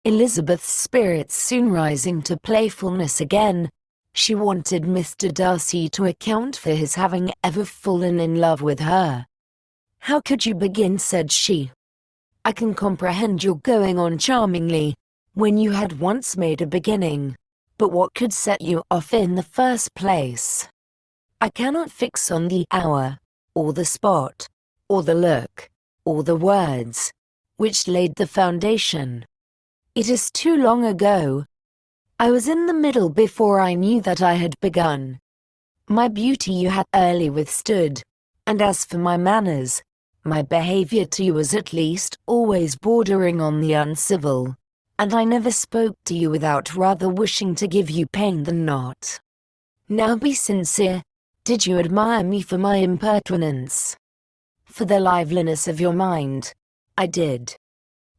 Elizabeth's spirits soon rising to playfulness again. She wanted Mr. Darcy to account for his having ever fallen in love with her. "How could you begin?" said she. "I can comprehend your going on charmingly, when you had once made a beginning. But what could set you off in the first place? I cannot fix on the hour, or the spot, or the look, or the words, which laid the foundation. It is too long ago. I was in the middle before I knew that I had begun. My beauty you had early withstood, and as for my manners, my behavior to you was at least always bordering on the uncivil, and I never spoke to you without rather wishing to give you pain than not. Now be sincere. Did you admire me for my impertinence? For the liveliness of your mind? I did.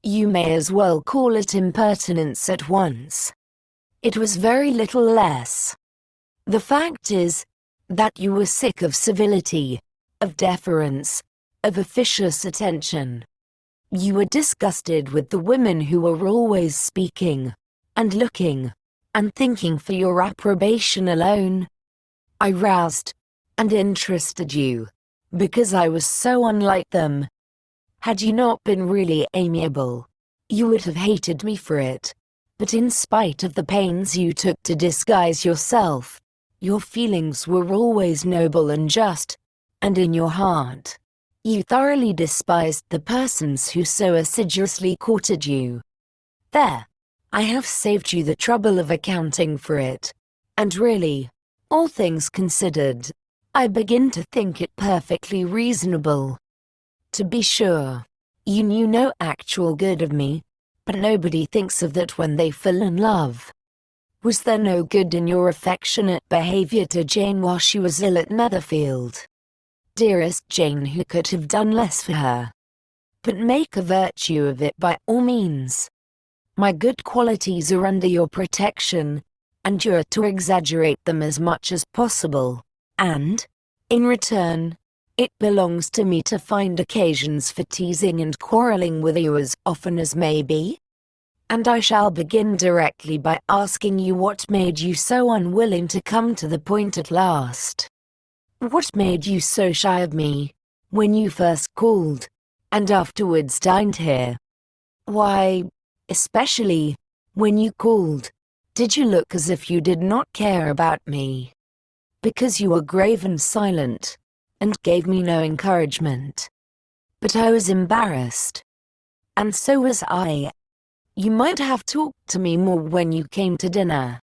You may as well call it impertinence at once. It was very little less. The fact is, that you were sick of civility, of deference, of officious attention. You were disgusted with the women who were always speaking, and looking, and thinking for your approbation alone. I roused, and interested you, because I was so unlike them. Had you not been really amiable, you would have hated me for it, but in spite of the pains you took to disguise yourself, your feelings were always noble and just, and in your heart, you thoroughly despised the persons who so assiduously courted you. There, I have saved you the trouble of accounting for it, and really, all things considered, I begin to think it perfectly reasonable. To be sure, you knew no actual good of me, but nobody thinks of that when they fall in love. Was there no good in your affectionate behavior to Jane while she was ill at Netherfield? Dearest Jane, who could have done less for her? But make a virtue of it by all means. My good qualities are under your protection, and you are to exaggerate them as much as possible, and, in return, it belongs to me to find occasions for teasing and quarreling with you as often as may be. And I shall begin directly by asking you what made you so unwilling to come to the point at last. What made you so shy of me, when you first called, and afterwards dined here? Why, especially, when you called, did you look as if you did not care about me? Because you were grave and silent, and gave me no encouragement. But I was embarrassed. And so was I. You might have talked to me more when you came to dinner.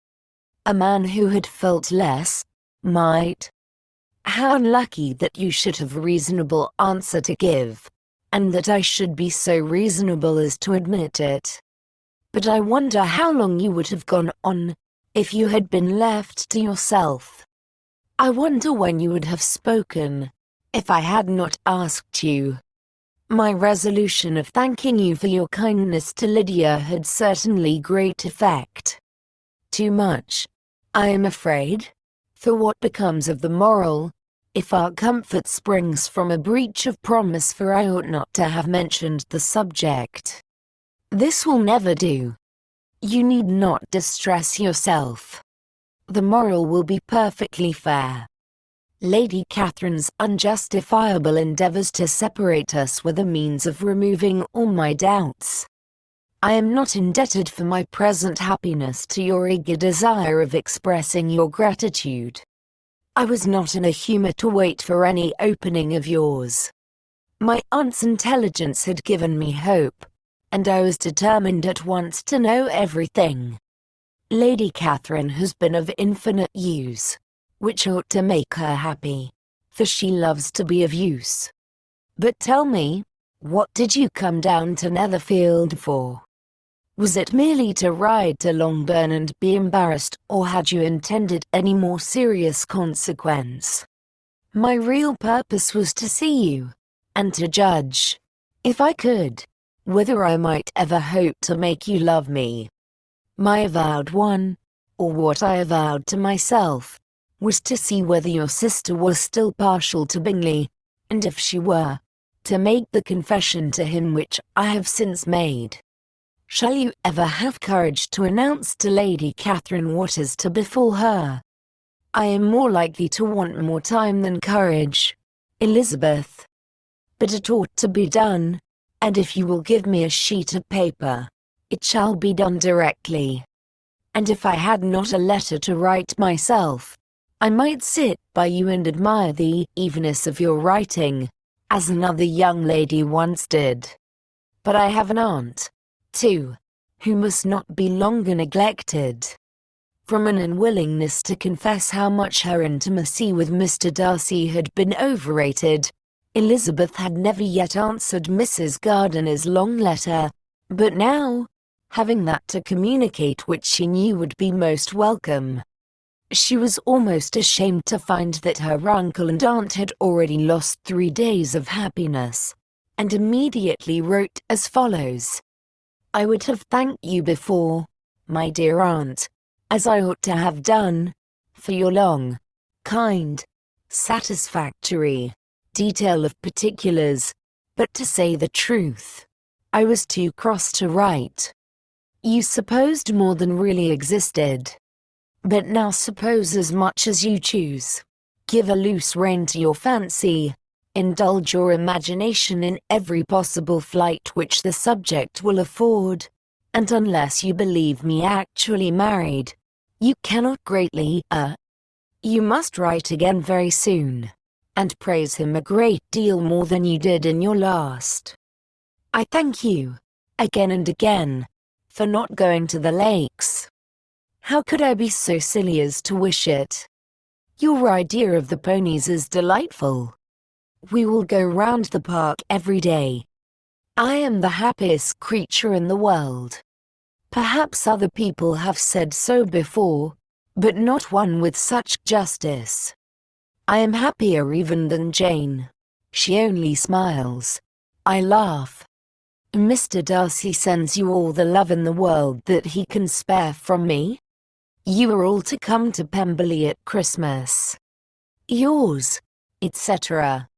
A man who had felt less, might. How unlucky that you should have a reasonable answer to give, and that I should be so reasonable as to admit it. But I wonder how long you would have gone on, if you had been left to yourself. I wonder when you would have spoken, if I had not asked you. My resolution of thanking you for your kindness to Lydia had certainly great effect. Too much, I am afraid, for what becomes of the moral, if our comfort springs from a breach of promise, for I ought not to have mentioned the subject. This will never do. You need not distress yourself. The moral will be perfectly fair. Lady Catherine's unjustifiable endeavours to separate us were the means of removing all my doubts. I am not indebted for my present happiness to your eager desire of expressing your gratitude. I was not in a humour to wait for any opening of yours. My aunt's intelligence had given me hope, and I was determined at once to know everything. Lady Catherine has been of infinite use, which ought to make her happy, for she loves to be of use. But tell me, what did you come down to Netherfield for? Was it merely to ride to Longbourn and be embarrassed, or had you intended any more serious consequence? My real purpose was to see you, and to judge, if I could, whether I might ever hope to make you love me. My avowed one, or what I avowed to myself, was to see whether your sister was still partial to Bingley, and if she were, to make the confession to him which I have since made. Shall you ever have courage to announce to Lady Catherine what is to befall her? I am more likely to want more time than courage, Elizabeth. But it ought to be done, and if you will give me a sheet of paper, it shall be done directly. And if I had not a letter to write myself, I might sit by you and admire the evenness of your writing, as another young lady once did. But I have an aunt, too, who must not be longer neglected. From an unwillingness to confess how much her intimacy with Mr. Darcy had been overrated, Elizabeth had never yet answered Mrs. Gardiner's long letter, but now, having that to communicate which she knew would be most welcome, she was almost ashamed to find that her uncle and aunt had already lost 3 days of happiness, and immediately wrote as follows: I would have thanked you before, my dear aunt, as I ought to have done, for your long, kind, satisfactory detail of particulars, but to say the truth, I was too cross to write. You supposed more than really existed. But now suppose as much as you choose. Give a loose rein to your fancy. Indulge your imagination in every possible flight which the subject will afford. And unless you believe me actually married, you cannot greatly, you must write again very soon, and praise him a great deal more than you did in your last. I thank you, again and again, for not going to the lakes. How could I be so silly as to wish it? Your idea of the ponies is delightful. We will go round the park every day. I am the happiest creature in the world. Perhaps other people have said so before, but not one with such justice. I am happier even than Jane. She only smiles. I laugh. Mr. Darcy sends you all the love in the world that he can spare from me. You are all to come to Pemberley at Christmas. Yours, etc.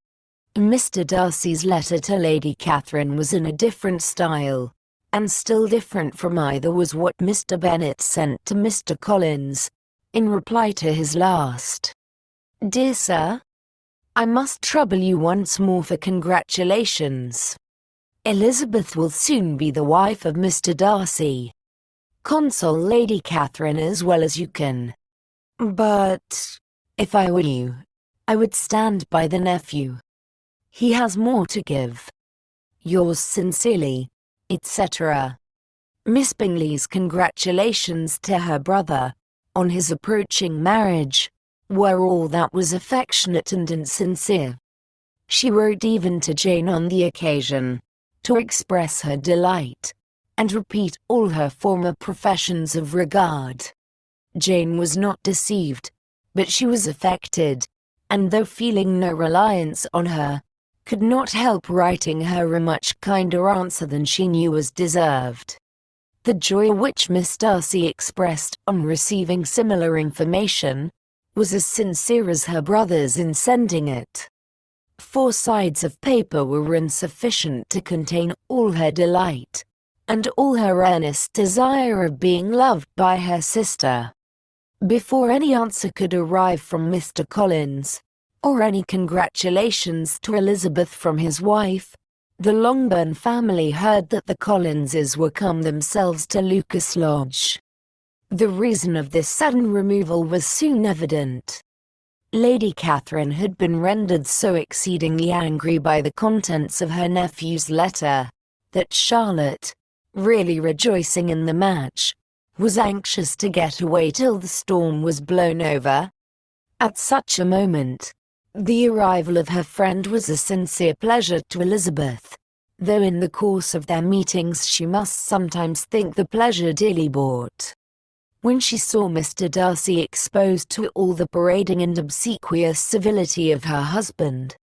Mr. Darcy's letter to Lady Catherine was in a different style, and still different from either was what Mr. Bennet sent to Mr. Collins, in reply to his last. Dear Sir, I must trouble you once more for congratulations. Elizabeth will soon be the wife of Mr. Darcy. Console Lady Catherine as well as you can. But, if I were you, I would stand by the nephew. He has more to give. Yours sincerely, etc. Miss Bingley's congratulations to her brother, on his approaching marriage, were all that was affectionate and insincere. She wrote even to Jane on the occasion, to express her delight, and repeat all her former professions of regard. Jane was not deceived, but she was affected, and though feeling no reliance on her, could not help writing her a much kinder answer than she knew was deserved. The joy which Miss Darcy expressed on receiving similar information was as sincere as her brother's in sending it. 4 sides of paper were insufficient to contain all her delight, and all her earnest desire of being loved by her sister. Before any answer could arrive from Mr. Collins, or any congratulations to Elizabeth from his wife, the Longbourn family heard that the Collinses were come themselves to Lucas Lodge. The reason of this sudden removal was soon evident. Lady Catherine had been rendered so exceedingly angry by the contents of her nephew's letter, that Charlotte, really rejoicing in the match, was anxious to get away till the storm was blown over. At such a moment, the arrival of her friend was a sincere pleasure to Elizabeth, though in the course of their meetings she must sometimes think the pleasure dearly bought. When she saw Mr. Darcy exposed to all the parading and obsequious civility of her husband,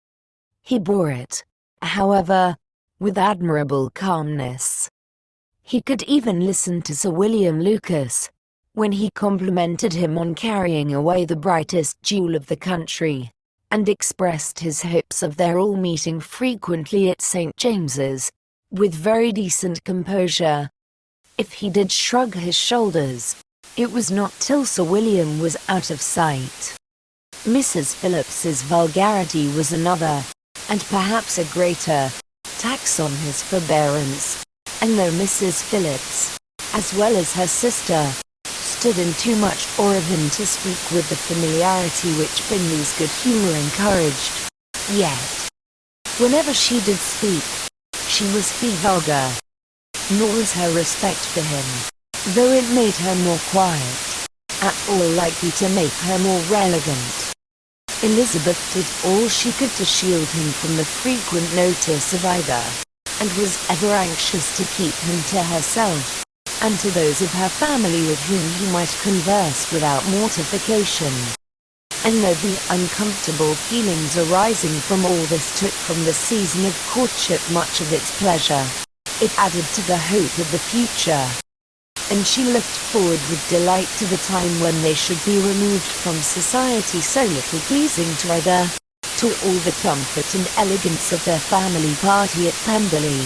he bore it, however, with admirable calmness. He could even listen to Sir William Lucas, when he complimented him on carrying away the brightest jewel of the country, and expressed his hopes of their all meeting frequently at St. James's, with very decent composure. If he did shrug his shoulders, it was not till Sir William was out of sight. Mrs. Phillips's vulgarity was another, and perhaps a greater, tax on his forbearance, and though Mrs. Phillips, as well as her sister, stood in too much awe of him to speak with the familiarity which Bingley's good humour encouraged, yet, whenever she did speak, she was vulgar, nor was her respect for him, though it made her more quiet, at all likely to make her more elegant. Elizabeth did all she could to shield him from the frequent notice of either, and was ever anxious to keep him to herself, and to those of her family with whom he might converse without mortification. And though the uncomfortable feelings arising from all this took from the season of courtship much of its pleasure, it added to the hope of the future, and she looked forward with delight to the time when they should be removed from society so little pleasing to either, to all the comfort and elegance of their family party at Pemberley.